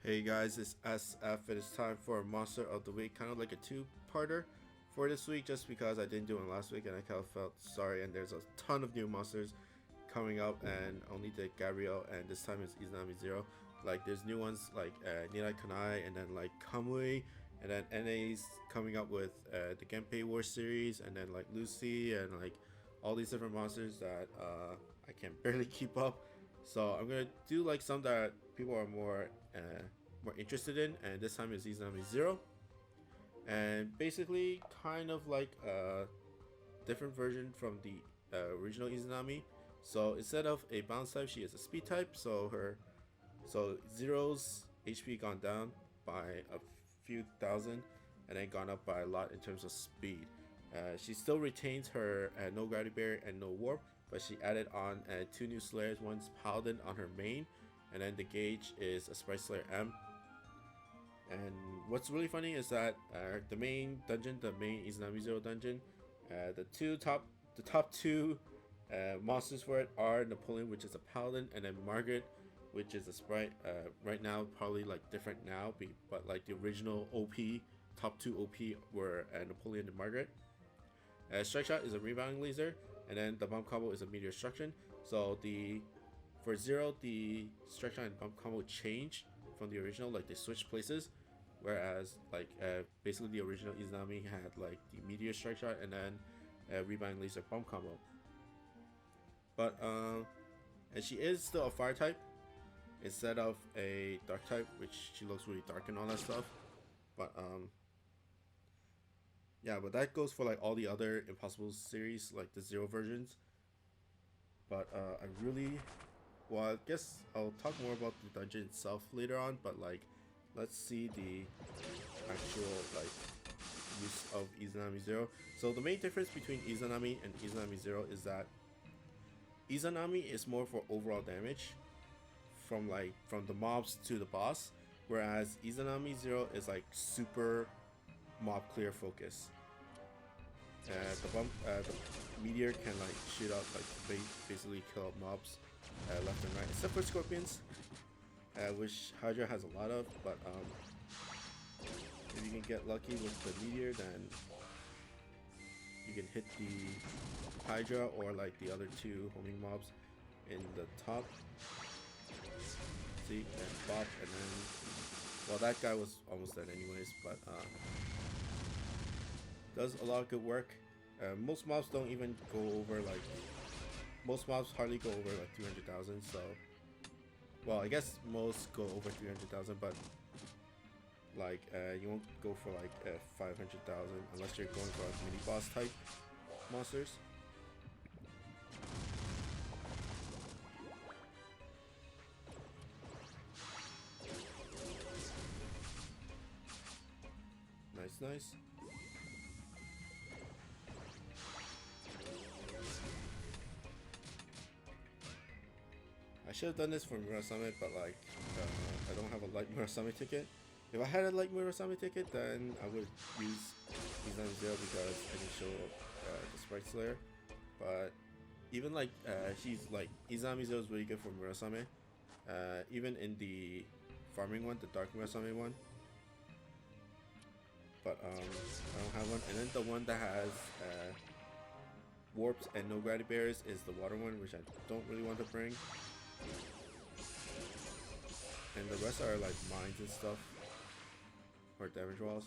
Hey guys, it's SF. It is time for Monster of the Week, kind of like a two-parter for this week, just because I didn't do it last week and I kind of felt sorry. And there's a ton of new monsters coming up, and only did Gabriel, and this time it's Izanami Zero. Like there's new ones like Nirai Kanai, and then like Kamui, and then NA's coming up with the Genpei War series, and then like Lucy, and like all these different monsters that I can barely keep up. So I'm gonna do like some that people are more interested in, and this time is Izanami Zero, and basically kind of like a different version from the original Izanami. So instead of a bounce type, she is a speed type. So Zero's HP gone down by a few thousand, and then gone up by a lot in terms of speed. She still retains her no gravity barrier and no warp, but she added on two new slayers. One's Paladin on her main, and then the gauge is a Sprite Slayer M. And what's really funny is that the main dungeon, the main Izanami Zero dungeon, the top two monsters for it are Napoleon, which is a Paladin, and then Margaret, which is a Sprite. Right now, probably like different now, but like the original OP, top two OP were Napoleon and Margaret. Strike Shot is a rebounding laser, and then the bomb combo is a meteor destruction. So for Zero, the Strike Shot and bomb combo changed from the original, like they switched places. Whereas like basically the original Izanami had like the meteor Strike Shot and then rebounding laser bomb combo. But and she is still a fire type instead of a dark type, which she looks really dark and all that stuff. But yeah, but that goes for like all the other Impossible series, like the Zero versions. But I guess I'll talk more about the dungeon itself later on, but like let's see the actual like use of Izanami Zero. So the main difference between Izanami and Izanami Zero is that Izanami is more for overall damage from the mobs to the boss, whereas Izanami Zero is like super mob clear focus. The meteor can like shoot out, like basically kill up mobs left and right, except for scorpions, which Hydra has a lot of. But if you can get lucky with the meteor, then you can hit the Hydra or like the other two homing mobs in the top. See, and pop, and then well, that guy was almost dead anyways, but does a lot of good work. Most mobs don't even go over like, most mobs hardly go over like 300,000. So, well, I guess most go over 300,000, but like you won't go for like 500,000 unless you're going for like mini boss type monsters. Nice. I should have done this for Mirror Summit, but like I don't have a Light Mirror Summit ticket. If I had a Light Mirror Summit ticket, then I would use Izanami Zero because I can show the Sprite Slayer. But even like she's like Izanami Zero is really good for Mirror Summit. Even in the farming one, the Dark Mirror Summit one. But I don't have one. And then the one that has warps and no gravity barriers is the water one, which I don't really want to bring. And the rest are like mines and stuff, or damage walls.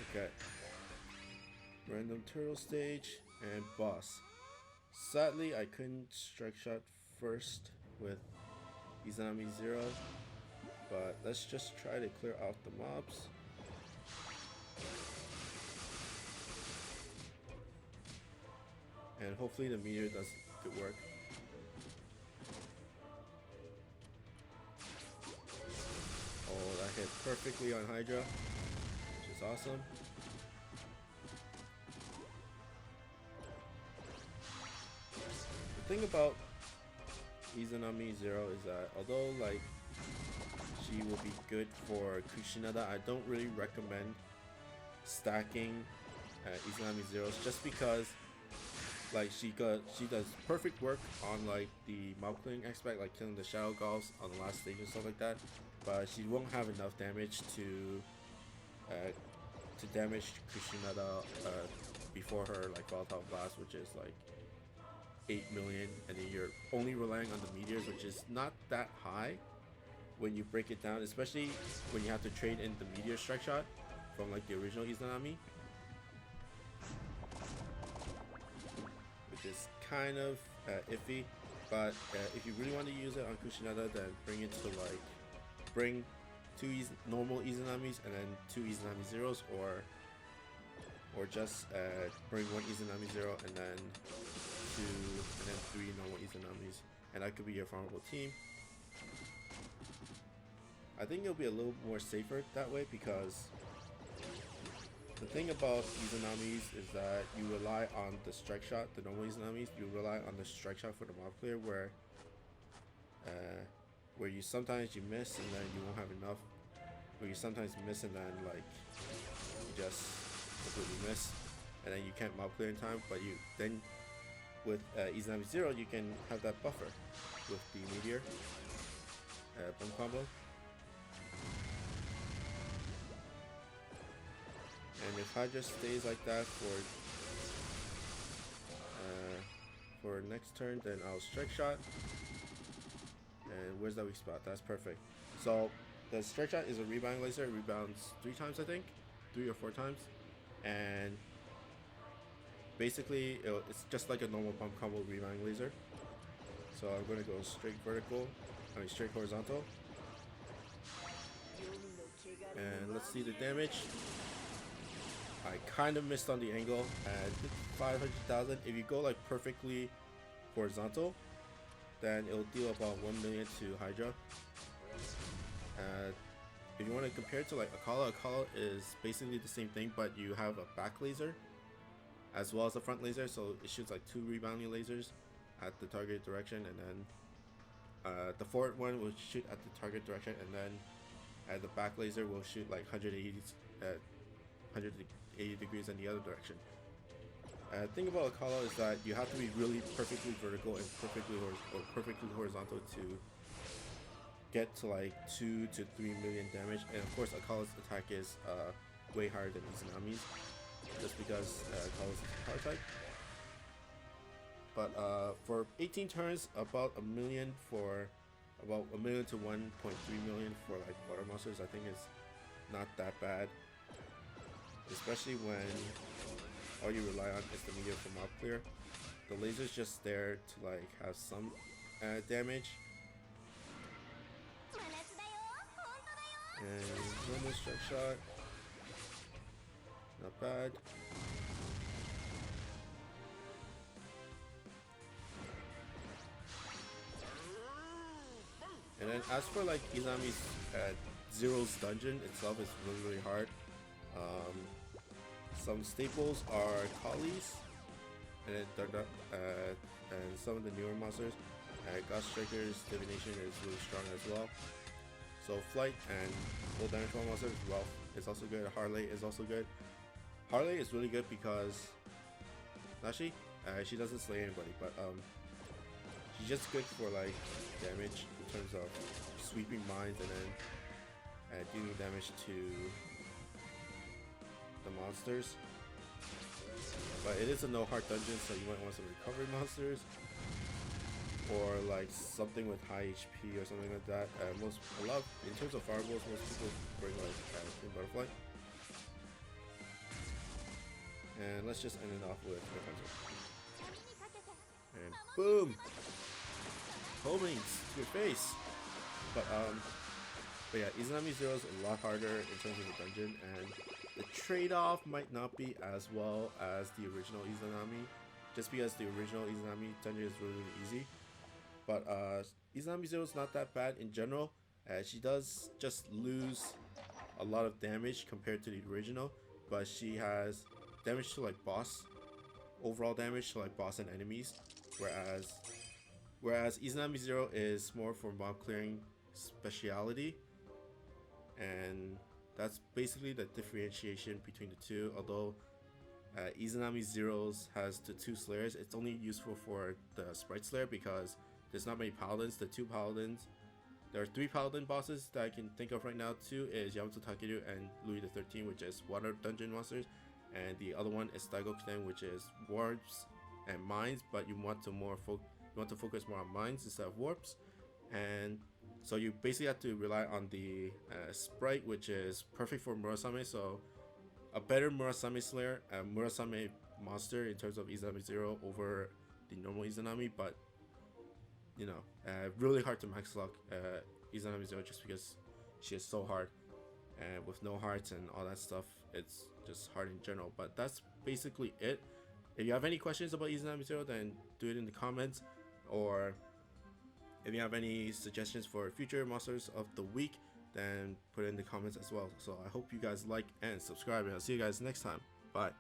Okay. Random turtle stage and boss. Sadly, I couldn't Strike Shot first with Izanami Zero, but let's just try to clear out the mobs. And hopefully the meteor does good work. Oh, that hit perfectly on Hydra, which is awesome. The thing about Izanami Zero is that although like she will be good for Kushinada, I don't really recommend stacking Izanami Zeros, just because Like she does perfect work on like the mob clearing aspect, like killing the shadow golfs on the last stage and stuff like that. But she won't have enough damage to damage Kushinada before her like volatile blast, which is like 8 million, and then you're only relying on the meteors, which is not that high when you break it down, especially when you have to trade in the meteor strike shot from like the original Izanami, which is kind of iffy. But if you really want to use it on Kushinada, then bring two normal Izanamis and then two Izanami Zeros, or just bring one Izanami Zero and then three normal Izanamis, and that could be your farmable team. I think it'll be a little more safer that way, because the thing about Izanamis is that you rely on the strike shot. The normal Izanamis, you rely on the strike shot for the mob clear, where you sometimes you miss and then you won't have enough, where you sometimes miss and then like you just completely miss and then you can't mob clear in time. But you then with Izanami Zero, you can have that buffer with the meteor bomb combo. And if Hydra stays like that for next turn, then I'll strike shot. And where's that weak spot? That's perfect. So the strike shot is a rebound laser. It rebounds 3 times, I think, 3 or 4 times, and basically it's just like a normal pump combo rebound laser. So I'm gonna go straight straight horizontal, and let's see the damage. I kind of missed on the angle at 500,000. If you go like perfectly horizontal, then it'll deal about 1 million to Hydra. If you want to compare it to like Akala is basically the same thing, but you have a back laser as well as a front laser, so it shoots like 2 rebounding lasers at the target direction, and then the forward one will shoot at the target direction, and then the back laser will shoot like 180 degrees in the other direction. The thing about Akala is that you have to be really perfectly vertical and perfectly horizontal to get to like 2 to 3 million damage. And of course, Akala's attack is way higher than Izanami's, just because Akala's power type. But for 18 turns, about a million to 1.3 million for like water monsters, I think is not that bad. Especially when all you rely on is the meteor for mob clear. The laser's just there to like have some damage. And normal strike shot, not bad. And then as for like Izanami's Zero's dungeon itself, is really hard. Some staples are Collies, and some of the newer monsters. Ghost Striker's Divination is really strong as well. So Flight and full damage one monster as well is also good. Harley is also good. Harley is really good because she doesn't slay anybody, but she's just good for like damage in terms of sweeping mines and then dealing damage to the monsters. But it is a no heart dungeon, so you might want some recovery monsters or like something with high HP or something like that. In terms of fireballs, most people bring like Queen Butterfly. And let's just end it off with Rapunzel. And boom! Homings to your face. But yeah, Izanami Zero is a lot harder in terms of the dungeon, and the trade-off might not be as well as the original Izanami, just because the original Izanami dungeon is really easy. But Izanami Zero is not that bad in general. She does just lose a lot of damage compared to the original, but she has damage to like boss, overall damage to like boss and enemies, whereas Izanami Zero is more for mob clearing speciality, and that's basically the differentiation between the two. Although Izanami Zeros has the 2 slayers. It's only useful for the sprite slayer because there's not many paladins. The 2 paladins, there are 3 paladin bosses that I can think of right now. 2 is Yamato Takeru and Louis the 13th, which is water dungeon monsters, and the other one is Daigokuten, which is warps and mines, but you want to focus more on mines instead of warps. And so you basically have to rely on the sprite, which is perfect for Murasame. So a better Murasame slayer, a Murasame monster in terms of Izanami Zero over the normal Izanami, but you know, really hard to max lock Izanami Zero just because she is so hard, and with no hearts and all that stuff, it's just hard in general. But that's basically it. If you have any questions about Izanami Zero, then do it in the comments, or if you have any suggestions for future monsters of the week, then put it in the comments as well. So I hope you guys like and subscribe, and I'll see you guys next time. Bye.